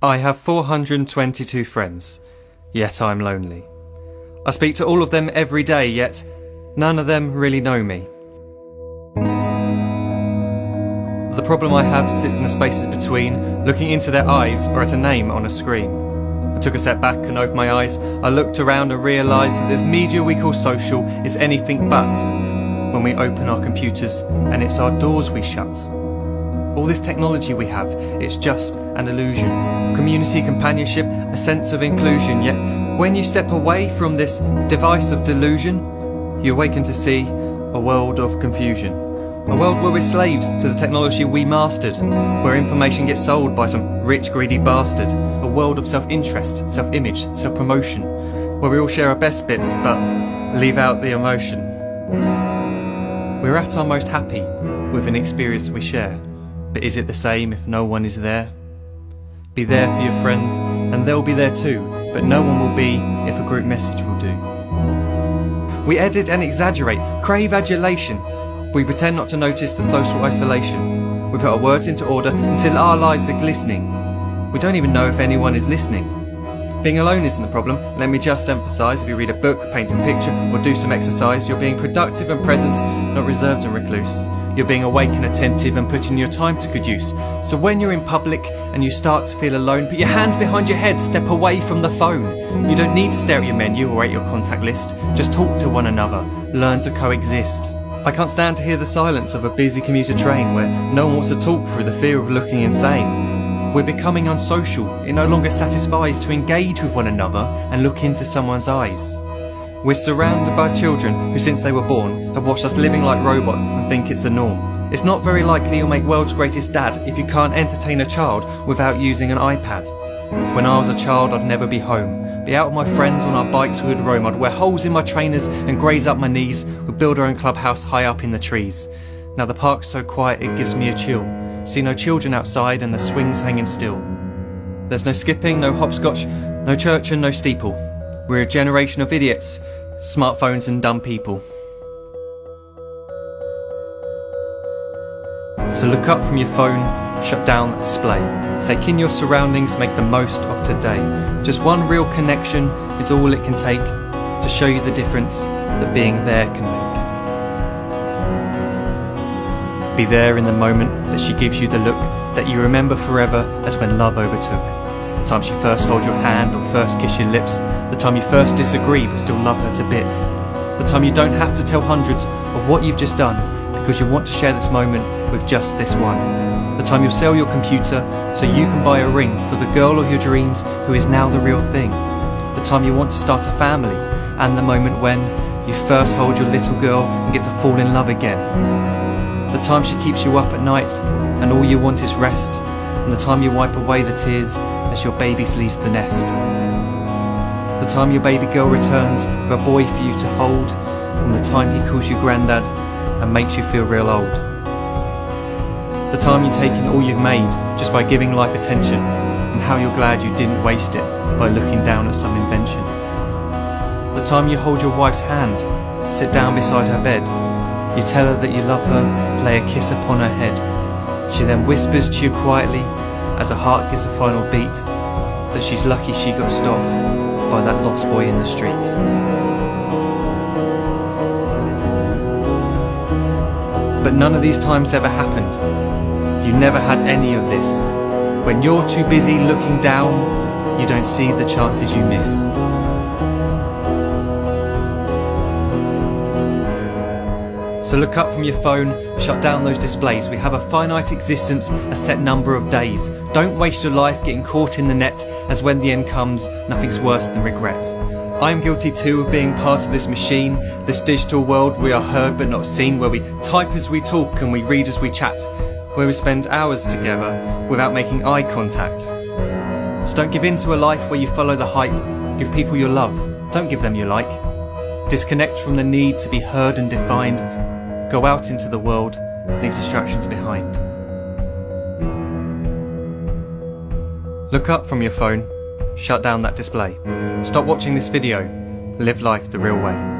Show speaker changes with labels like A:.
A: I have 422 friends, yet I'm lonely. I speak to all of them every day, yet none of them really know me. The problem I have sits in the spaces between looking into their eyes or at a name on a screen. I took a step back and opened my eyes. I looked around and realised that this media we call social is anything but when we open our computers and it's our doors we shut. All this technology we have, it's just an illusion. Community, companionship, a sense of inclusion. Yet when you step away from this device of delusion, you awaken to see a world of confusion. A world where we're slaves to the technology we mastered, where information gets sold by some rich, greedy bastard. A world of self-interest, self-image, self-promotion, where we all share our best bits but leave out the emotion. We're at our most happy with an experience we share. But is it the same if no one is there? Be there for your friends, and they'll be there too, but no one will be if a group message will do. We edit and exaggerate, crave adulation. We pretend not to notice the social isolation. We put our words into order until our lives are glistening. We don't even know if anyone is listening. Being alone isn't the problem. Let me just emphasise, if you read a book, paint a picture, or do some exercise, you're being productive and present, not reserved and recluse. You're being awake and attentive and putting your time to good use. So when you're in public and you start to feel alone, put your hands behind your head, step away from the phone. You don't need to stare at your menu or at your contact list. Just talk to one another. Learn to coexist. I can't stand to hear the silence of a busy commuter train where no one wants to talk through the fear of looking insane. We're becoming unsocial. It no longer satisfies to engage with one another and look into someone's eyes. We're surrounded by children who, since they were born, have watched us living like robots and think it's the norm. It's not very likely you'll make world's greatest dad if you can't entertain a child without using an iPad. When I was a child, I'd never be home. Be out with my friends on our bikes, we would roam. I'd wear holes in my trainers and graze up my knees. We'd build our own clubhouse high up in the trees. Now the park's so quiet it gives me a chill. See no children outside and the swings hanging still. There's no skipping, no hopscotch, no church and no steeple. We're a generation of idiots, smartphones and dumb people. So look up from your phone, shut down the display. Take in your surroundings, make the most of today. Just one real connection is all it can take to show you the difference that being there can make. Be there in the moment that she gives you the look that you remember forever as when love overtook. The time she first holds your hand or first kiss your lips. The time you first disagree but still love her to bits. The time you don't have to tell hundreds of what you've just done because you want to share this moment with just this one. The time you'll sell your computer so you can buy a ring for the girl of your dreams who is now the real thing. The time you want to start a family, and the moment when you first hold your little girl and get to fall in love again. The time she keeps you up at night and all you want is rest, and the time you wipe away the tears as your baby flees the nest. The time your baby girl returns with a boy for you to hold, and the time he calls you granddad and makes you feel real old. The time you take in all you've made just by giving life attention, and how you're glad you didn't waste it by looking down at some invention. The time you hold your wife's hand, sit down beside her bed, you tell her that you love her, lay a kiss upon her head. She then whispers to you quietly as her heart gives a final beat that she's lucky she got stopped by that lost boy in the street. But none of these times ever happened. You never had any of this. When you're too busy looking down, you don't see the chances you miss. So look up from your phone, shut down those displays. We have a finite existence, a set number of days. Don't waste your life getting caught in the net, as when the end comes, nothing's worse than regret. I am guilty too of being part of this machine, this digital world we are heard but not seen, where we type as we talk and we read as we chat, where we spend hours together without making eye contact. So don't give in to a life where you follow the hype. Give people your love, don't give them your like. Disconnect from the need to be heard and defined. Go out into the world, leave distractions behind. Look up from your phone, shut down that display. Stop watching this video, live life the real way.